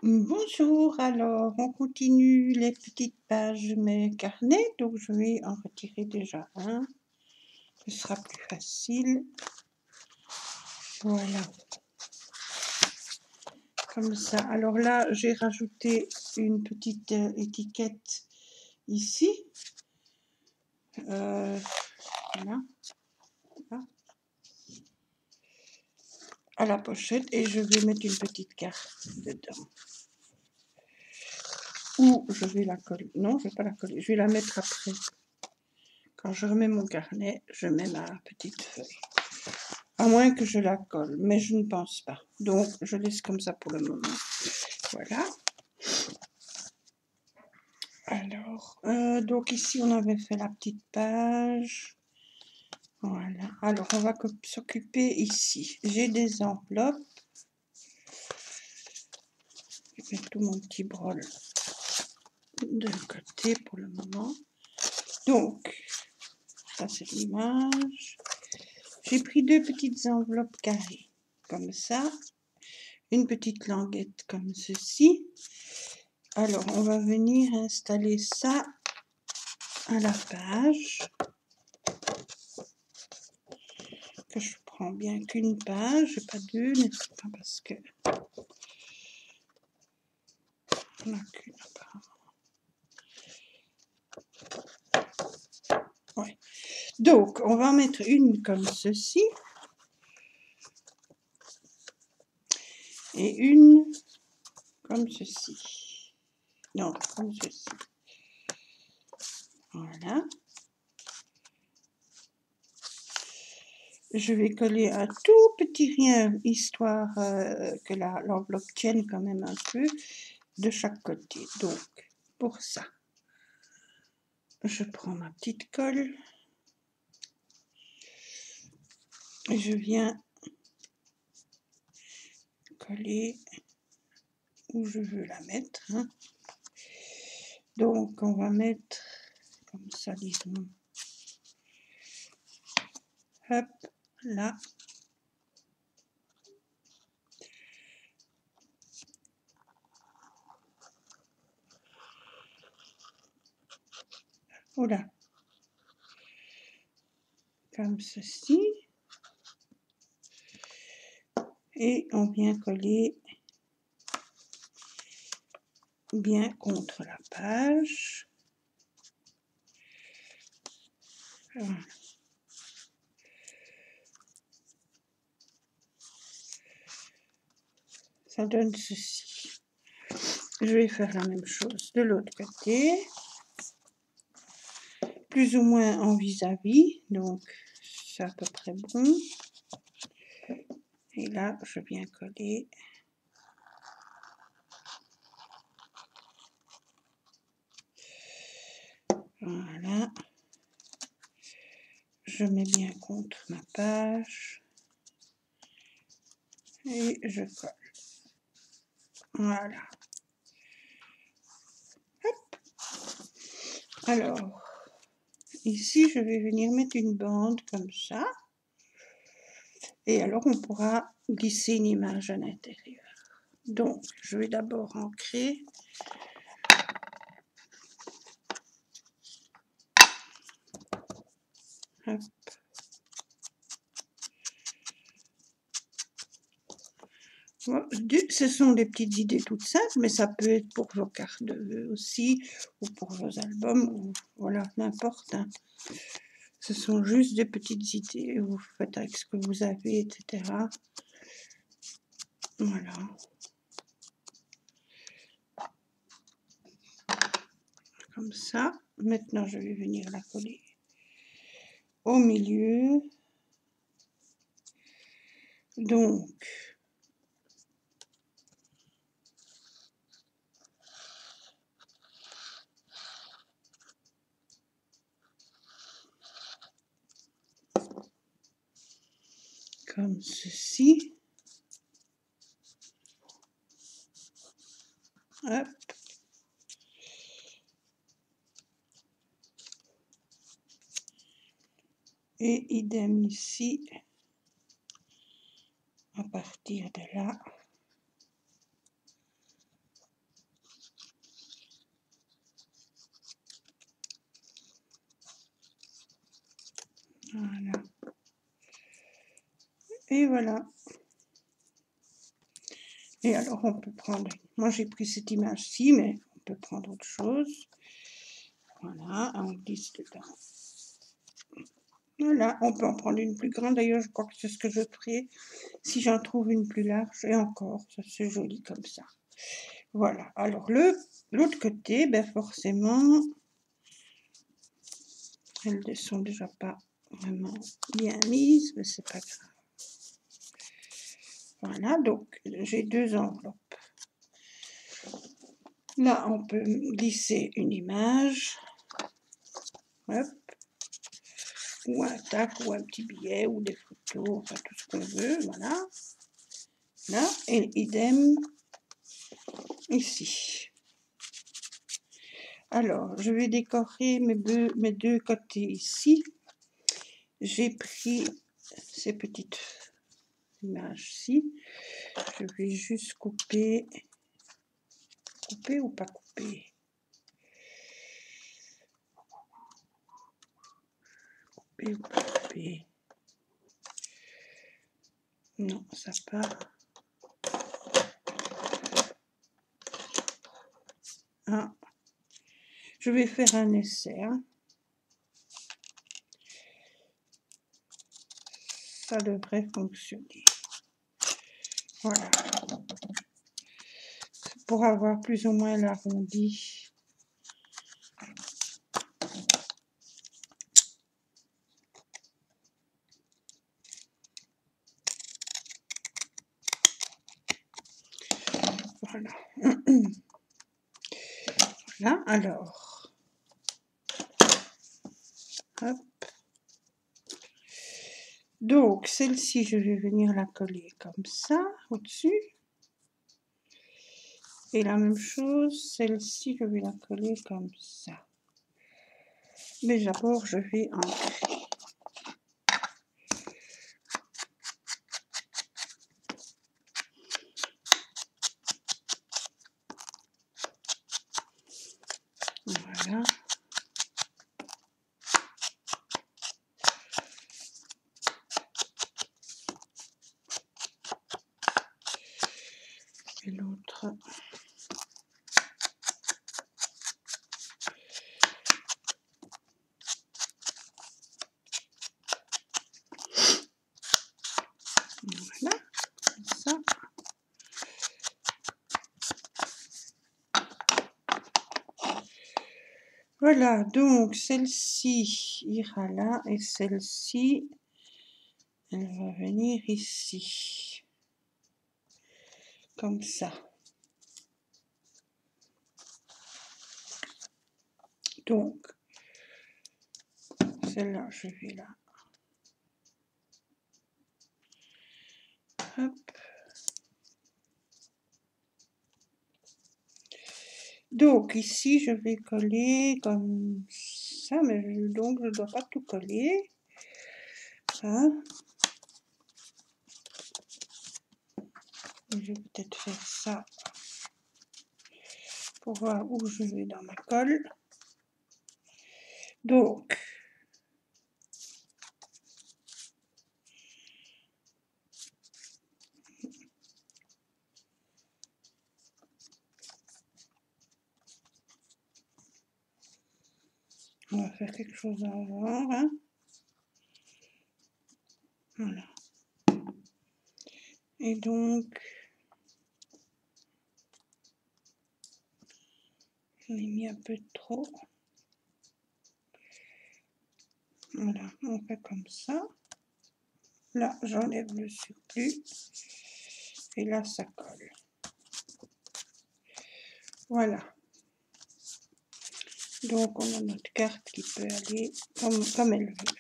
Bonjour, alors on continue les petites pages de mes carnets, donc je vais en retirer déjà un, ce sera plus facile. Voilà, comme ça. Alors là, j'ai rajouté une petite étiquette ici. Voilà, là, à la pochette, et je vais mettre une petite carte dedans. Ou je vais la coller. Non, je ne vais pas la coller, je vais la mettre après. Quand je remets mon carnet, je mets ma petite feuille. À moins que je la colle, mais je ne pense pas. Donc, je laisse comme ça pour le moment. Voilà. Alors, donc ici, on avait fait la petite page. Voilà. Alors, on va s'occuper ici. J'ai des enveloppes. Je vais mettre tout mon petit brol de côté pour le moment. Donc, ça c'est l'image. J'ai pris deux petites enveloppes carrées, comme ça. Une petite languette comme ceci. Alors, on va venir installer ça à la page. Que je prends bien qu'une page, pas deux, n'est-ce pas, parce que on n'a qu'une apparemment. Ouais. Donc, on va en mettre une comme ceci. Et une comme ceci. Non, comme ceci. Voilà. Je vais coller un tout petit rien, histoire que l'enveloppe tienne quand même un peu de chaque côté. Donc, pour ça, je prends ma petite colle et je viens coller où je veux la mettre. Hein. Donc, on va mettre comme ça, disons. Hop, là. Voilà. Comme ceci. Et on vient coller bien contre la page. Voilà. Ça donne ceci. Je vais faire la même chose de l'autre côté. Plus ou moins en vis-à-vis. Donc, c'est à peu près bon. Et là, je viens coller. Voilà. Je mets bien contre ma page. Et je colle. Voilà. Hop. Alors, ici, je vais venir mettre une bande comme ça. Et alors, on pourra glisser une image à l'intérieur. Donc, je vais d'abord ancrer. Hop. Ce sont des petites idées toutes simples, mais ça peut être pour vos cartes de vœux aussi, ou pour vos albums, ou voilà, n'importe. Hein. Ce sont juste des petites idées, vous faites avec ce que vous avez, etc. Voilà. Comme ça. Maintenant, je vais venir la coller au milieu. Donc, comme ceci. Hop. Et idem ici. À partir de là. Et voilà. Et alors, on peut prendre... Moi, j'ai pris cette image-ci, mais on peut prendre autre chose. Voilà, on glisse dedans. Voilà, on peut en prendre une plus grande. D'ailleurs, je crois que c'est ce que je ferai si j'en trouve une plus large. Et encore, ça c'est joli comme ça. Voilà, alors l'autre côté, ben forcément, elles ne sont déjà pas vraiment bien mises, mais c'est pas grave. Voilà, donc j'ai deux enveloppes. Là, on peut glisser une image. Hop. Ou un tac, ou un petit billet, ou des photos, enfin tout ce qu'on veut, voilà. Là, et idem ici. Alors, je vais décorer mes deux côtés ici. J'ai pris ces petites images-ci. Je vais juste couper. Couper ou pas couper? Couper ou pas couper? Non, ça part. Ah. Je vais faire un essai. Hein. Ça devrait fonctionner. Voilà. Pour avoir plus ou moins l'arrondi. Voilà. Voilà, alors. Hop. Donc, celle-ci, je vais venir la coller comme ça, au-dessus. Et la même chose, celle-ci, je vais la coller comme ça. Mais d'abord, je vais ancrer. Voilà. Et l'autre. Voilà, comme ça. Voilà, donc celle-ci ira là et celle-ci, elle va venir ici. Comme ça. Donc, celle-là, je vais là. Hop. Donc, ici, je vais coller comme ça, mais donc je ne dois pas tout coller. Hein. Je vais peut-être faire ça pour voir où je vais dans ma colle. Donc, on va faire quelque chose à voir. Hein. Voilà. Et donc, j'en ai mis un peu trop. Voilà, on fait comme ça. Là, j'enlève le surplus. Et là, ça colle. Voilà. Donc, on a notre carte qui peut aller comme elle veut.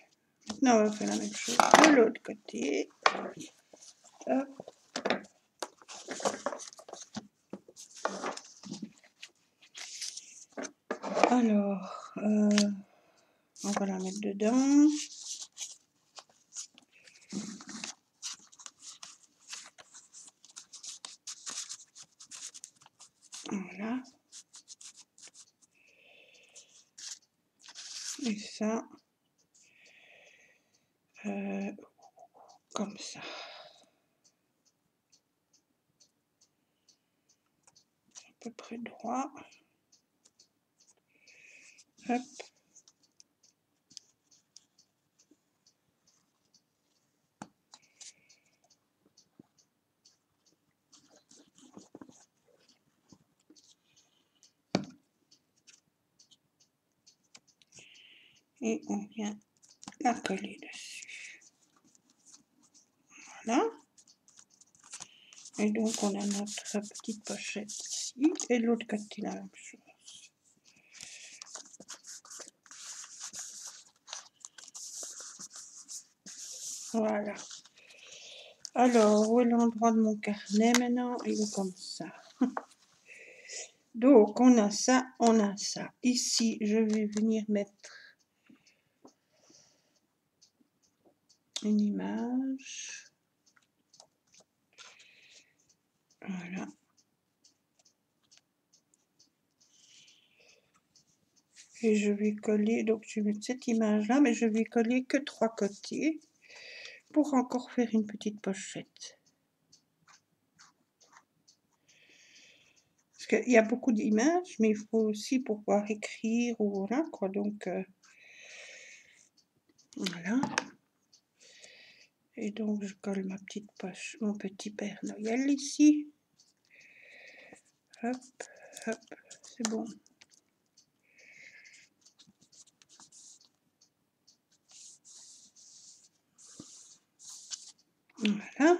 Maintenant, on va faire la même chose de l'autre côté. Hop. Alors, on va la mettre dedans. Voilà. Et ça, comme ça. peu près droit. Hop. Et on vient la coller dessus. Voilà. Et donc on a notre petite pochette ici. Et de l'autre côté la même chose. Voilà. Alors, où est l'endroit de mon carnet maintenant? Il est comme ça. Donc, on a ça, on a ça. Ici, je vais venir mettre une image. Voilà. Et je vais coller, donc je vais mettre cette image-là, mais je vais coller que 3 côtés pour encore faire une petite pochette. Parce qu'il y a beaucoup d'images, mais il faut aussi pouvoir écrire ou voilà quoi. Donc, voilà. Et donc, je colle ma petite poche, mon petit Père Noël ici. Hop, hop, c'est bon. Voilà.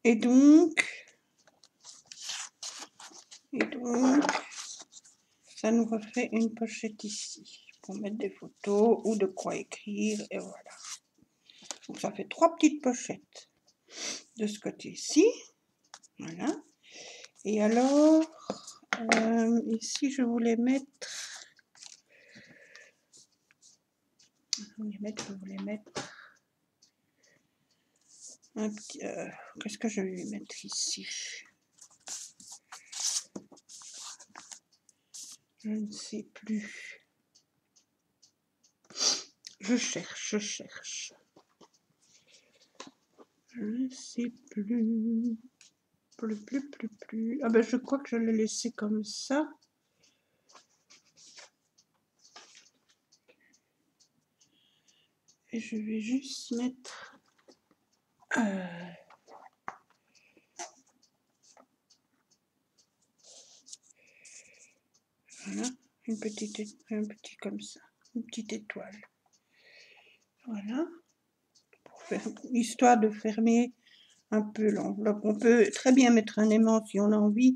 Et donc, ça nous refait une pochette ici pour mettre des photos ou de quoi écrire et voilà. Donc ça fait 3 petites pochettes de ce côté-ci. Voilà. Et alors, ici je voulais mettre, un petit, qu'est-ce que je vais mettre ici? Je ne sais plus. Je cherche. Je ne sais plus. Plus. Ah ben je crois que je l'ai laissé comme ça. Et je vais juste mettre... voilà, un petit comme ça, une petite étoile. Voilà, pour faire, histoire de fermer un peu l'enveloppe. On peut très bien mettre un aimant si on a envie,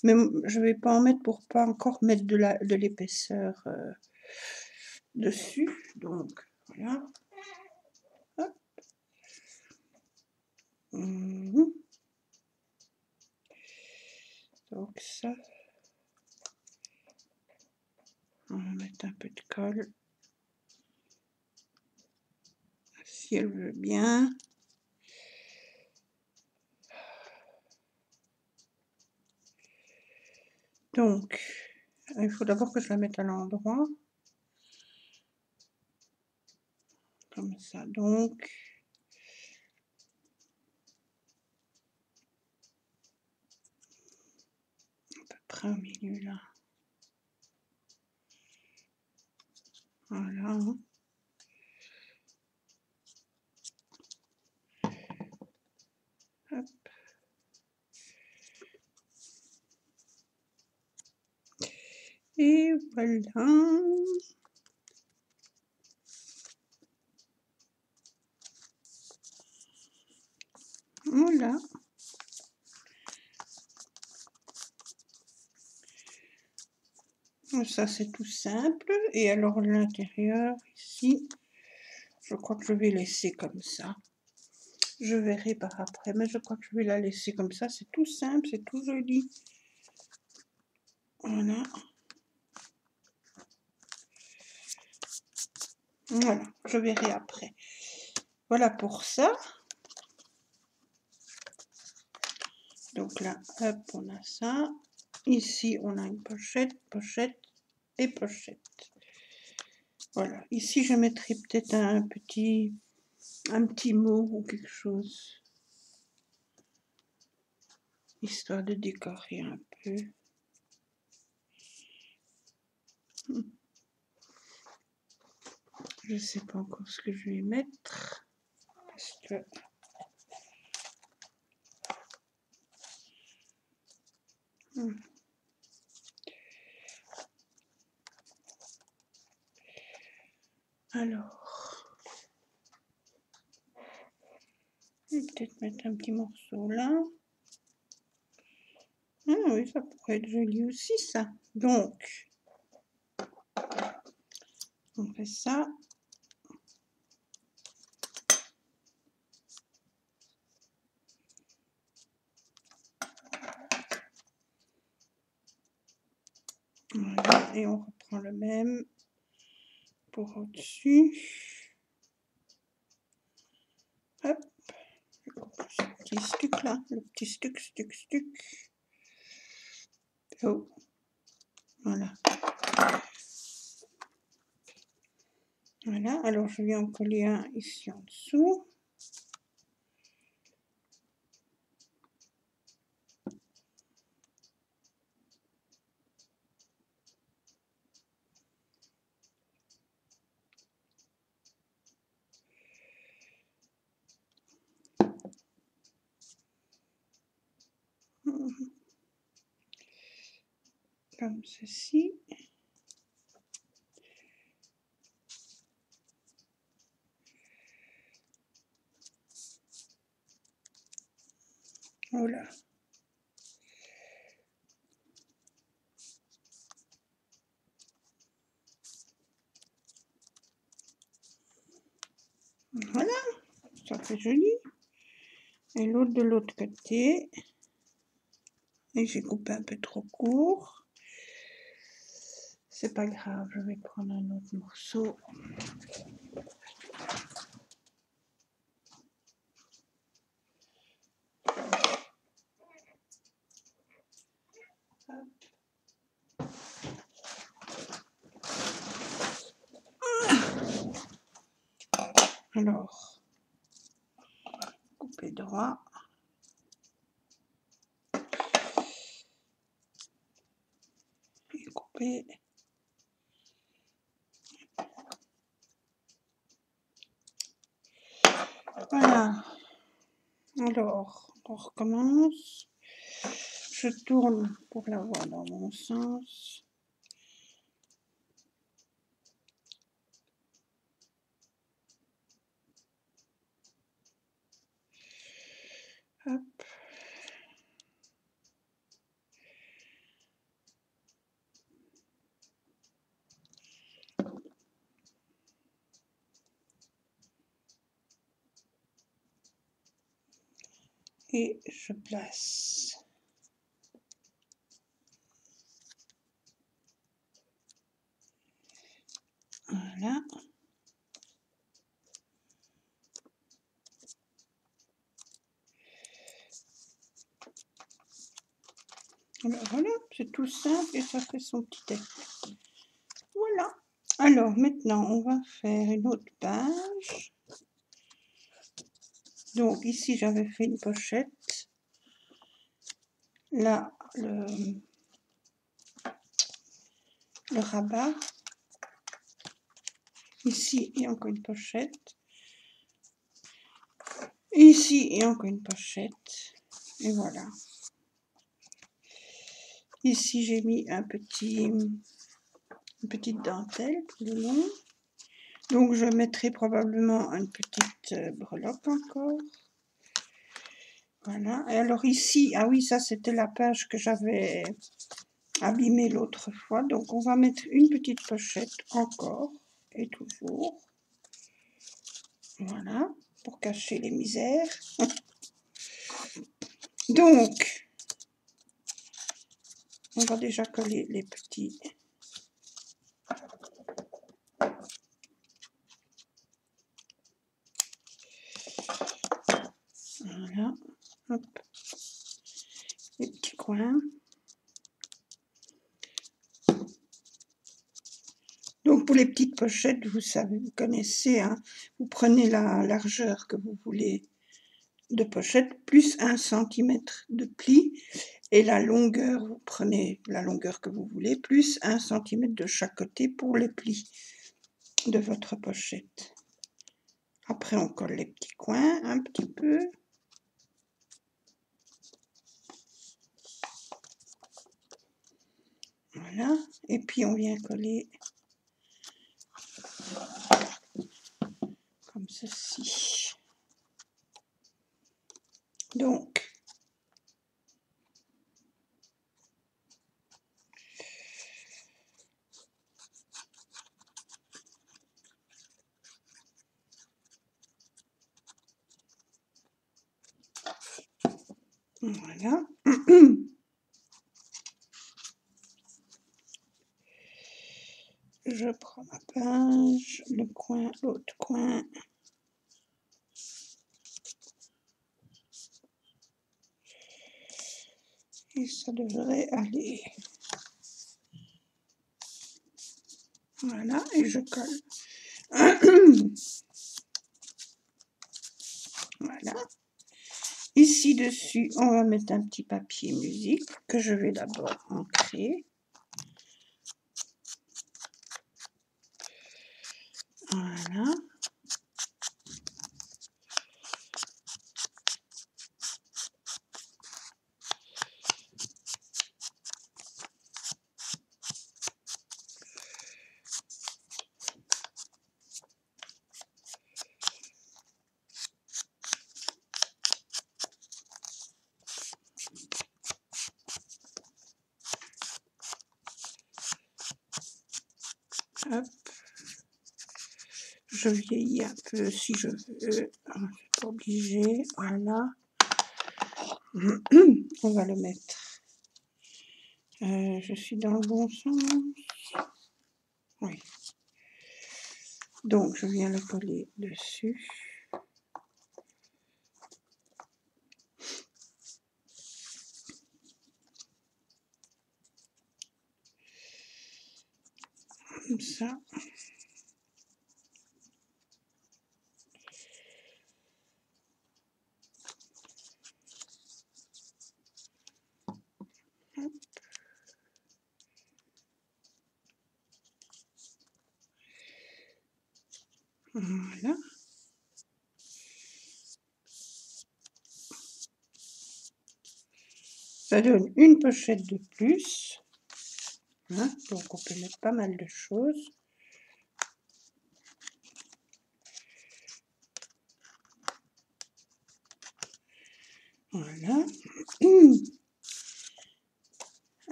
mais je ne vais pas en mettre pour pas encore mettre de l'épaisseur dessus. Donc, voilà. Hop. Donc ça, on va mettre un peu de colle, si elle veut bien. Donc, il faut d'abord que je la mette à l'endroit. Comme ça, donc. À peu près au milieu là. Voilà. Hop. Et voilà. Voilà. Ça c'est tout simple. Et alors l'intérieur ici, je crois que je vais laisser comme ça. Je verrai par après, mais je crois que je vais la laisser comme ça. C'est tout simple, c'est tout joli. Voilà. Voilà, je verrai après. Voilà pour ça. Donc là, hop, on a ça. Ici, on a une pochette, pochette et pochette. Voilà. Ici, je mettrai peut-être un petit mot ou quelque chose. histoire de décorer un peu. Je sais pas encore ce que je vais mettre parce que alors, je vais peut-être mettre un petit morceau là. Ah oui, ça pourrait être joli aussi ça. Donc, on fait ça. Voilà, et on reprend le même pour au-dessus. Hop, je coupe ce petit stuc là, le petit stuc. Oh, voilà. Voilà, alors je vais en coller un ici en dessous. Comme ceci. Voilà. Voilà, ça fait joli. Et l'autre de l'autre côté. Et j'ai coupé un peu trop court. C'est pas grave, je vais prendre un autre morceau. Alors, couper droit. Et couper. Voilà. Alors, on recommence. Je tourne pour l'avoir dans mon sens. Hop. Et je place. Voilà. Alors voilà, c'est tout simple et ça fait son petit effet. Voilà. Alors maintenant, on va faire une autre page. Donc ici, j'avais fait une pochette. Là, le rabat. Ici, il y a encore une pochette. Ici, il y a encore une pochette. Et voilà. Ici, j'ai mis une petite dentelle tout le long. Donc, je mettrai probablement une petite breloque encore. Voilà. Et alors ici, ah oui, ça c'était la page que j'avais abîmée l'autre fois. Donc, on va mettre une petite pochette encore et toujours. Voilà, pour cacher les misères. Donc, on va déjà coller les petits. Voilà, hop, les petits coins. Donc pour les petites pochettes, vous savez, vous connaissez, hein, vous prenez la largeur que vous voulez de pochette plus 1 cm de pli. Et la longueur, vous prenez la longueur que vous voulez, plus 1 cm de chaque côté pour les plis de votre pochette. Après, on colle les petits coins un petit peu. Voilà. Et puis, on vient coller comme ceci. Donc, voilà. Je prends ma page, le coin, l'autre coin. Et ça devrait aller. Voilà, et je colle. Voilà. Ici dessus, on va mettre un petit papier musique que je vais d'abord ancrer. Voilà. Hop. Je vieillis un peu si je veux. Je ne suis pas obligée. Voilà. On va le mettre. Je suis dans le bon sens. Oui. Donc, je viens le coller dessus. Comme ça. Hop. Voilà. Ça donne une pochette de plus. Hein, donc on peut mettre pas mal de choses. Voilà.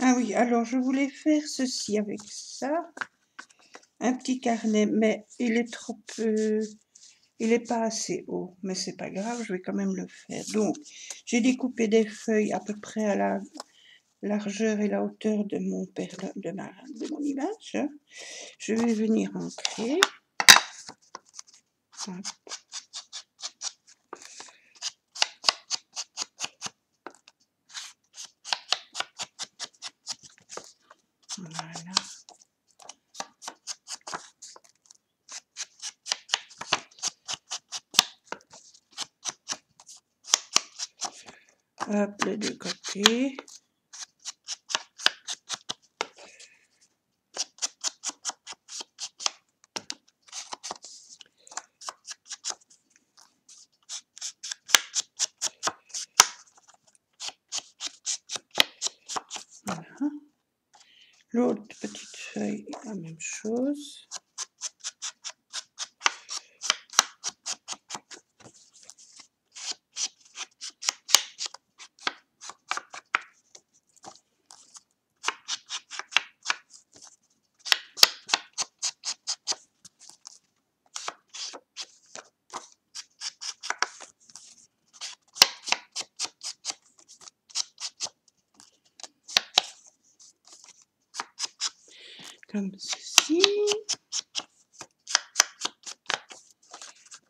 Ah oui, alors je voulais faire ceci avec ça. Un petit carnet, mais il est trop peu... Il n'est pas assez haut, mais c'est pas grave, je vais quand même le faire. Donc, j'ai découpé des feuilles à peu près à la largeur et la hauteur de mon image. Je vais venir ancrer. Hop. Voilà. Hop, les deux côtés. Voilà. L'autre petite feuille, la même chose. Comme ceci.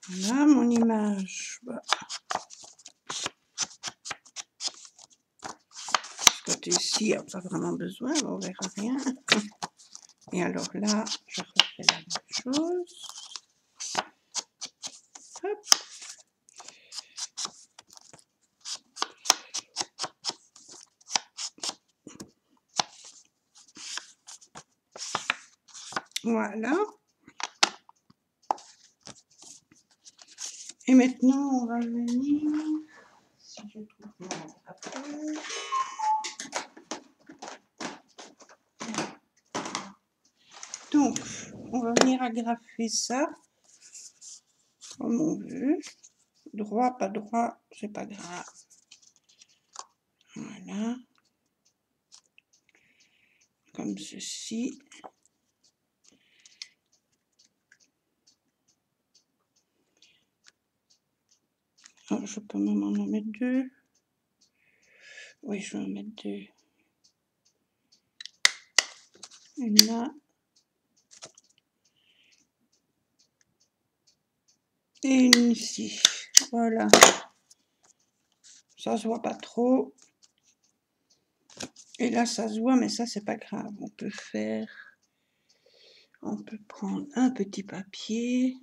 Voilà mon image. Bah. Ce côté-ci, il n'y a pas vraiment besoin, on verra rien. Et alors là, je refais la même chose. Hop. Voilà. Et maintenant, on va venir, si je trouve mon papier. Donc, on va venir agrafer ça, comme on veut. Droit, pas droit, c'est pas grave. Voilà. Comme ceci. Alors, je peux même en mettre deux. Oui, je vais en mettre deux. Une là. Et une ici. Voilà. Ça se voit pas trop. Et là, ça se voit, mais ça, c'est pas grave. On peut prendre un petit papier.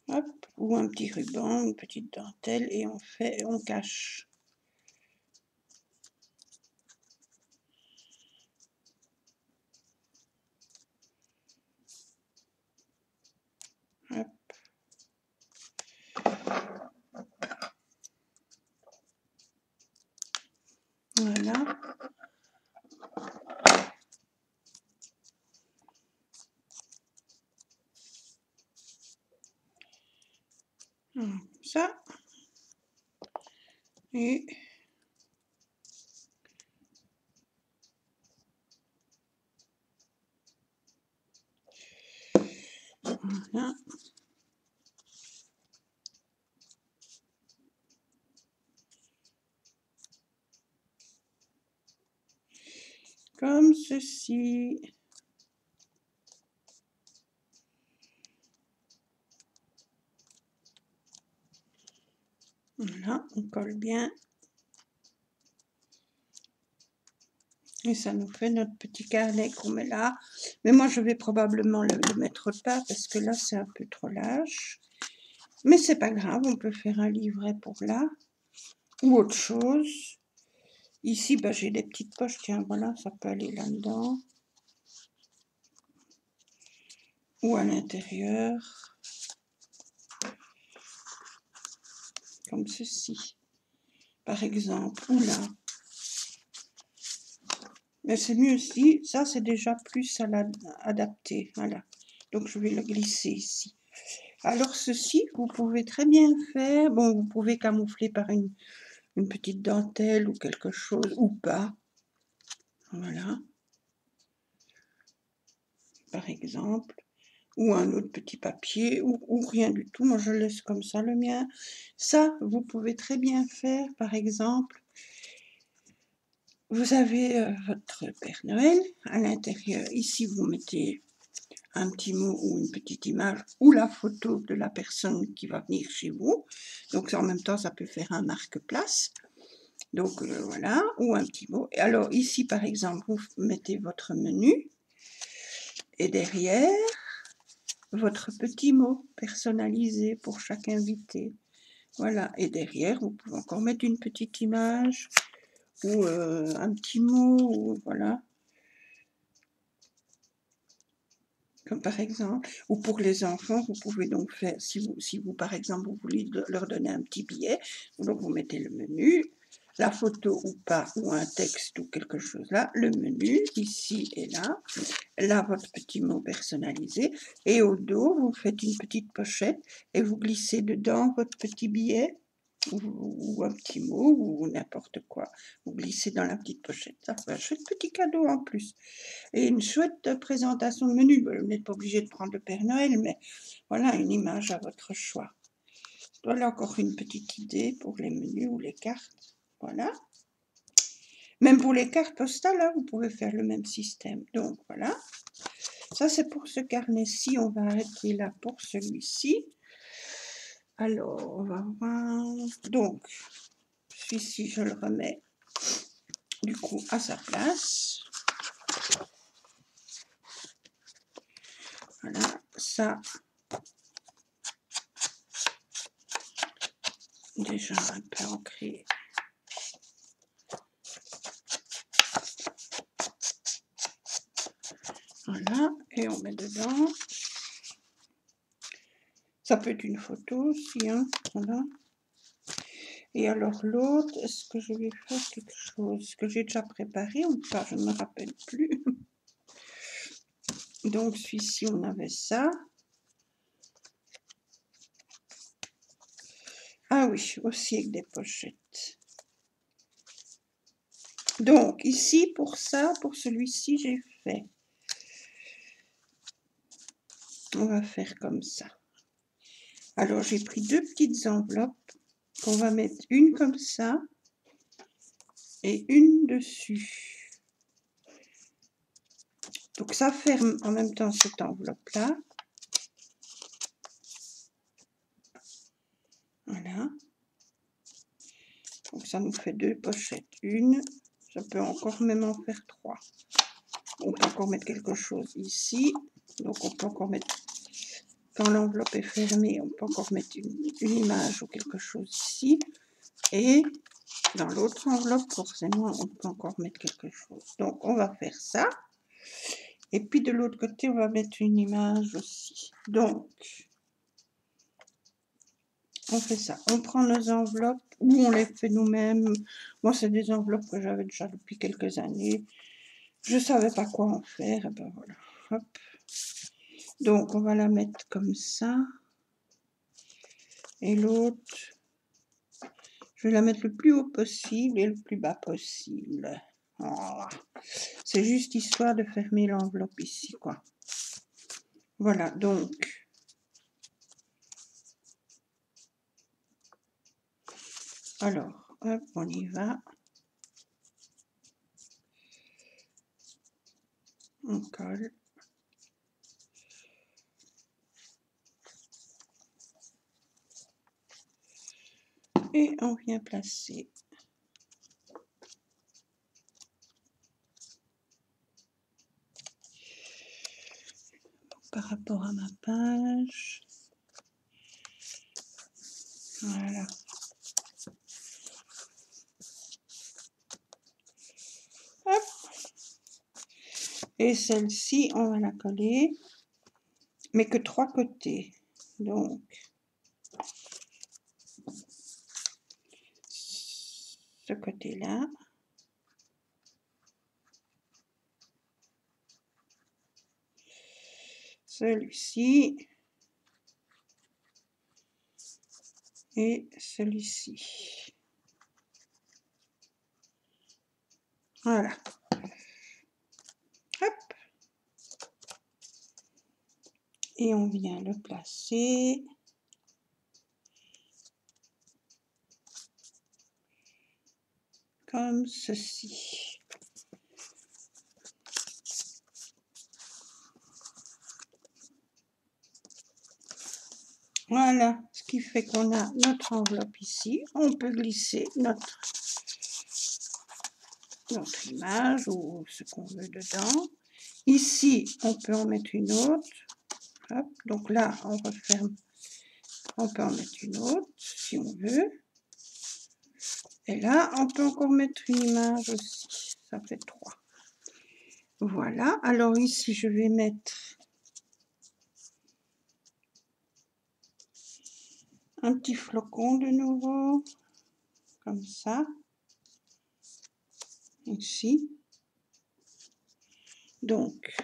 Hop, ou un petit ruban, une petite dentelle, et on cache. Hop. Voilà. Ça. Et voilà. Comme ceci. Voilà, on colle bien. Et ça nous fait notre petit carnet qu'on met là. Mais moi, je vais probablement le mettre pas parce que là, c'est un peu trop lâche. Mais c'est pas grave, on peut faire un livret pour là. Ou autre chose. Ici, bah, j'ai des petites poches. Tiens, voilà, ça peut aller là-dedans. Ou à l'intérieur. Comme ceci. Par exemple. Ou là. Mais c'est mieux aussi. Ça, c'est déjà plus adapté. Voilà. Donc, je vais le glisser ici. Alors, ceci, vous pouvez très bien faire. Bon, vous pouvez camoufler par une petite dentelle ou quelque chose, ou pas. Voilà. Par exemple. Ou un autre petit papier, ou rien du tout. Moi, je laisse comme ça le mien. Ça, vous pouvez très bien faire, par exemple. Vous avez votre Père Noël. À l'intérieur, ici, vous mettez un petit mot ou une petite image ou la photo de la personne qui va venir chez vous. Donc en même temps, ça peut faire un marque-place. Donc voilà, ou un petit mot. Et alors ici, par exemple, vous mettez votre menu et derrière, votre petit mot personnalisé pour chaque invité. Voilà, et derrière, vous pouvez encore mettre une petite image ou un petit mot, ou voilà. Comme par exemple, ou pour les enfants, vous pouvez donc faire, si vous par exemple, vous voulez leur donner un petit billet, donc vous mettez le menu, la photo ou pas, ou un texte ou quelque chose là, le menu, ici et là votre petit mot personnalisé, et au dos, vous faites une petite pochette, et vous glissez dedans votre petit billet, ou un petit mot, ou n'importe quoi, vous glissez dans la petite pochette, ça fait un chouette petit cadeau en plus. Et une chouette présentation de menu. Vous n'êtes pas obligé de prendre le Père Noël, mais voilà, une image à votre choix. Voilà encore une petite idée pour les menus ou les cartes. Voilà. Même pour les cartes postales, hein, vous pouvez faire le même système. Donc voilà. Ça, c'est pour ce carnet-ci. On va arrêter là pour celui-ci. Alors, on va voir. Donc, celui-ci, je le remets du coup à sa place. Voilà, ça, déjà un peu ancré. Voilà, et on met dedans. Ça peut être une photo aussi, hein, voilà. Et alors l'autre, est-ce que je vais faire quelque chose que j'ai déjà préparé ou pas? Je ne me rappelle plus. Donc celui-ci, on avait ça. Ah oui, aussi avec des pochettes. Donc ici, pour ça, pour celui-ci, j'ai fait. On va faire comme ça. Alors j'ai pris deux petites enveloppes qu'on va mettre une comme ça et une dessus. Donc ça ferme en même temps cette enveloppe-là. Voilà. Donc ça nous fait deux pochettes. Une, ça peut encore même en faire trois. On peut encore mettre quelque chose ici. Donc on peut encore mettre, quand l'enveloppe est fermée, on peut encore mettre une image ou quelque chose ici. Et dans l'autre enveloppe, forcément, on peut encore mettre quelque chose. Donc on va faire ça. Et puis de l'autre côté, on va mettre une image aussi. Donc, on fait ça. On prend nos enveloppes ou on les fait nous-mêmes. Moi, c'est des enveloppes que j'avais déjà depuis quelques années. Je ne savais pas quoi en faire. Et ben voilà. Hop. Donc, on va la mettre comme ça. Et l'autre, je vais la mettre le plus haut possible et le plus bas possible. Voilà. C'est juste histoire de fermer l'enveloppe ici, quoi. Voilà, donc. Alors, hop, on y va. On colle. Et on vient placer. Par rapport à ma page. Voilà. Hop. Et celle-ci, on va la coller, mais que trois côtés. Donc, ce côté-là. Celui-ci. Et celui-ci. Voilà. Hop. Et on vient le placer. Comme ceci. Voilà, ce qui fait qu'on a notre enveloppe ici. On peut glisser notre image ou ce qu'on veut dedans. Ici, on peut en mettre une autre. Hop, donc là, on referme. On peut en mettre une autre si on veut. Et là, on peut encore mettre une image aussi. Ça fait 3. Voilà. Alors ici, je vais mettre un petit flocon de nouveau. Comme ça. Ici. Donc,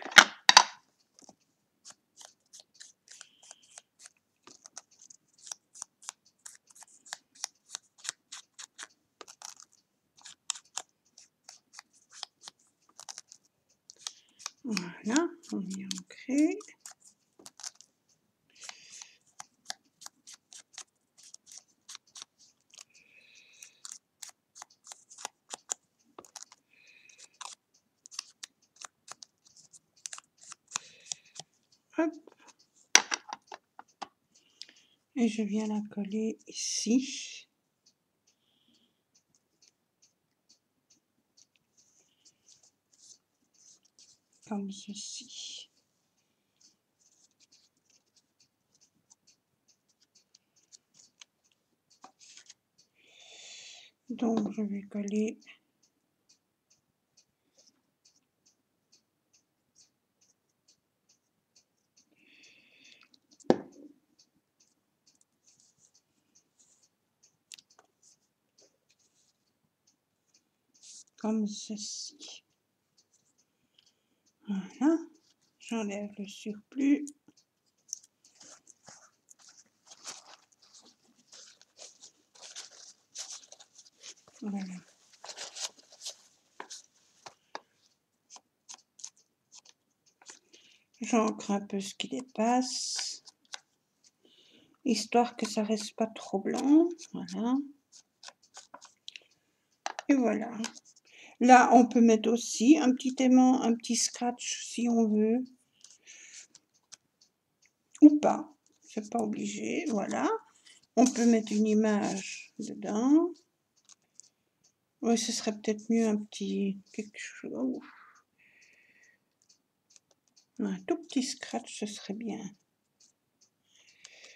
voilà, on vient ancrer. Hop. Et je viens la coller ici. Comme ceci. Donc, je vais coller comme ceci. Voilà, j'enlève le surplus. Voilà. J'ancre un peu ce qui dépasse, histoire que ça reste pas trop blanc. Voilà. Et voilà. Là, on peut mettre aussi un petit aimant, un petit scratch si on veut. Ou pas. C'est pas obligé. Voilà. On peut mettre une image dedans. Oui, ce serait peut-être mieux un petit quelque chose. Un tout petit scratch, ce serait bien.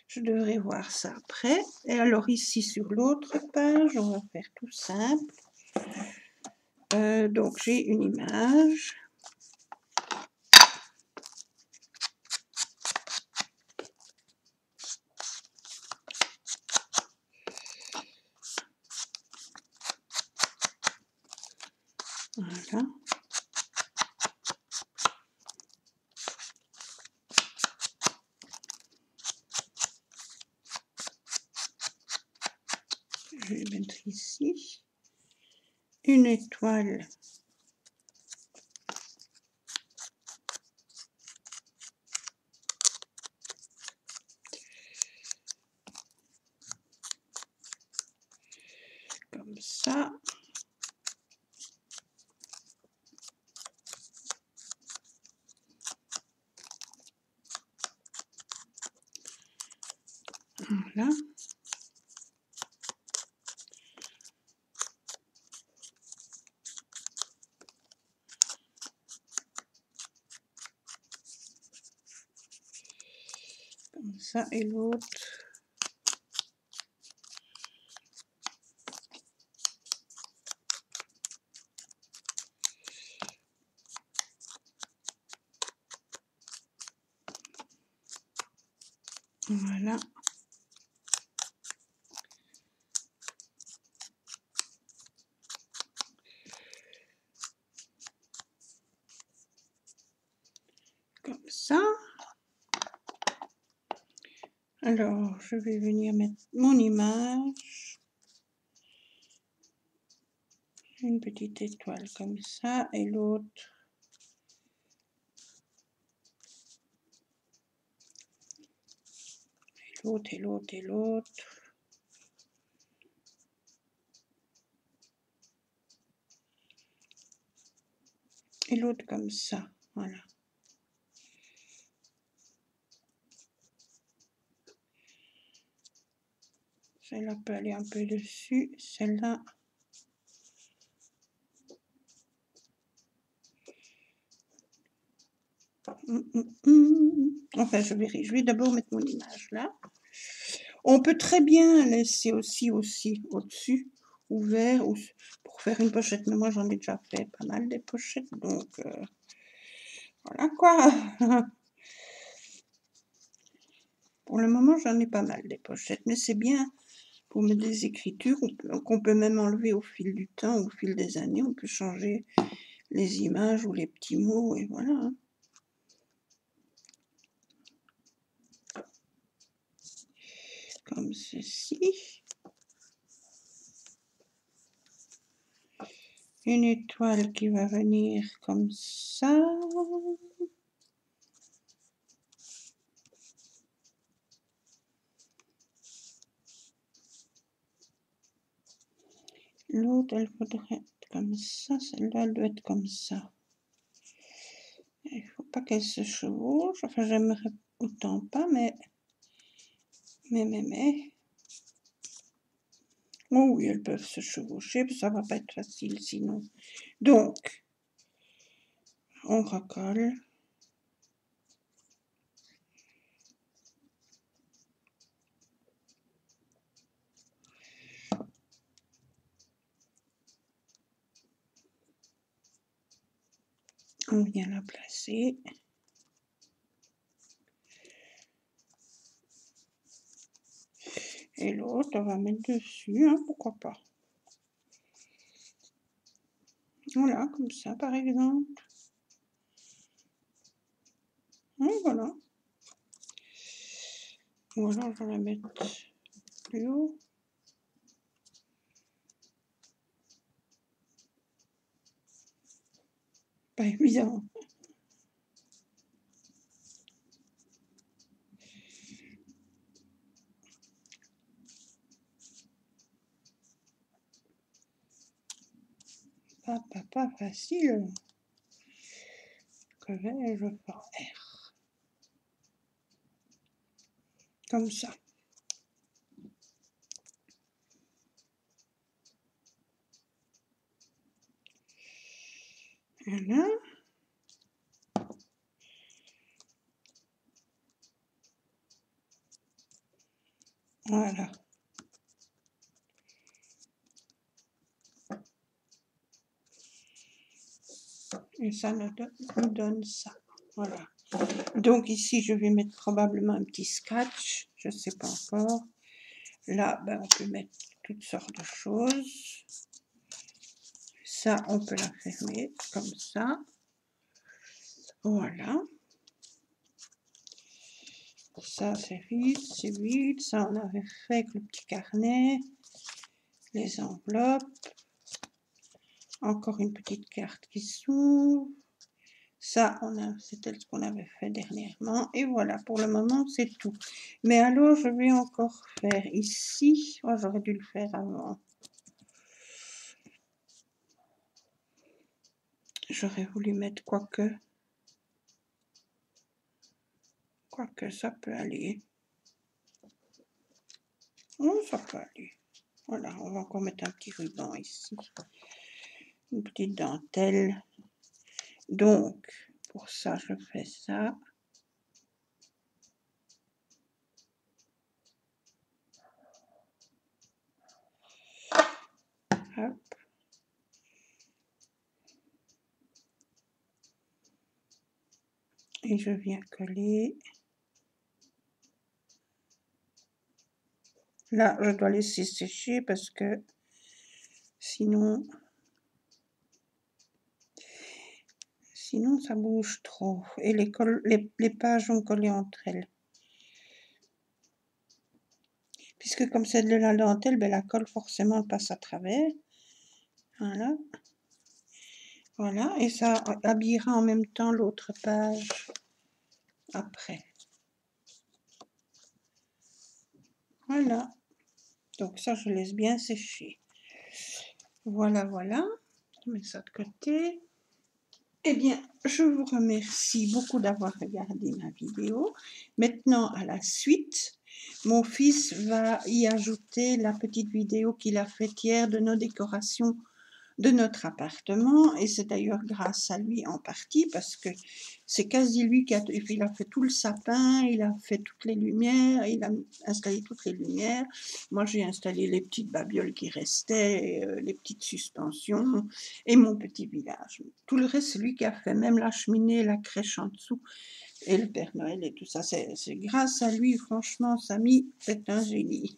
Je devrais voir ça après. Et alors ici sur l'autre page, on va faire tout simple. Donc j'ai une image. Voilà. Je vais mettre ici une étoile. Comme ça. Voilà. Comme ça et l'autre. Voilà. Comme ça. Alors, je vais venir mettre mon image. Une petite étoile comme ça et l'autre. Et l'autre et l'autre et l'autre. Et l'autre comme ça. Voilà. Celle-là peut aller un peu dessus. Celle-là. Enfin, je verrai. Je vais d'abord mettre mon image là. On peut très bien laisser aussi au-dessus, ouvert, pour faire une pochette. Mais moi, j'en ai déjà fait pas mal des pochettes. Donc, voilà quoi. Pour le moment, j'en ai pas mal des pochettes. Mais c'est bien pour mettre des écritures qu'on peut même enlever au fil du temps, au fil des années. On peut changer les images ou les petits mots. Et voilà. Comme ceci. Une étoile qui va venir comme ça. L'autre, elle faudrait être comme ça. Celle-là, elle doit être comme ça. Il ne faut pas qu'elle se chevauche. Enfin, j'aimerais autant pas, mais... Oh oui, elles peuvent se chevaucher, ça va pas être facile sinon. Donc, on recolle. On vient la placer. Et l'autre, on va mettre dessus, hein, pourquoi pas. Voilà, comme ça par exemple. Et voilà. Ou alors je vais la mettre plus haut. Pas évident. Pas facile. Que vais-je faire? Comme ça. Voilà. Voilà. Et ça nous donne ça. Voilà. Donc ici, je vais mettre probablement un petit scratch. Je ne sais pas encore. Là, ben, on peut mettre toutes sortes de choses. Ça, on peut la fermer comme ça. Voilà. Ça, c'est vide, c'est vide. Ça, on avait fait avec le petit carnet. Les enveloppes. Encore une petite carte qui s'ouvre. Ça, c'était ce qu'on avait fait dernièrement. Et voilà, pour le moment, c'est tout. Mais alors, je vais encore faire ici. Oh, j'aurais dû le faire avant. J'aurais voulu mettre quoique ça peut aller. Oh, ça peut aller. Voilà, on va encore mettre un petit ruban ici. Une petite dentelle. Donc, pour ça, je fais ça. Hop. Et je viens coller. Là, je dois laisser sécher parce que sinon ça bouge trop. Et les pages vont coller entre elles. Puisque comme c'est de la dentelle, ben, la colle forcément passe à travers. Voilà. Voilà. Et ça habillera en même temps l'autre page après. Voilà. Donc ça, je laisse bien sécher. Voilà, voilà. Je mets ça de côté. Eh bien, je vous remercie beaucoup d'avoir regardé ma vidéo. Maintenant, à la suite, mon fils va y ajouter la petite vidéo qu'il a faite hier de nos décorations de notre appartement, et c'est d'ailleurs grâce à lui en partie, parce que c'est quasi lui qui a fait tout le sapin, il a fait toutes les lumières, il a installé toutes les lumières. Moi, j'ai installé les petites babioles qui restaient, les petites suspensions, et mon petit village. Tout le reste, c'est lui qui a fait, même la cheminée, la crèche en dessous, et le Père Noël et tout ça. C'est grâce à lui, franchement, Samy, c'est un génie.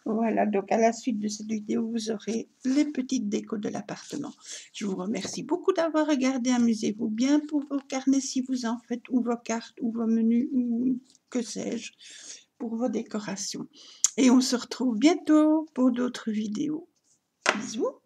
Voilà, donc à la suite de cette vidéo, vous aurez les petites décos de l'appartement. Je vous remercie beaucoup d'avoir regardé. Amusez-vous bien pour vos carnets si vous en faites, ou vos cartes, ou vos menus, ou que sais-je, pour vos décorations. Et on se retrouve bientôt pour d'autres vidéos. Bisous!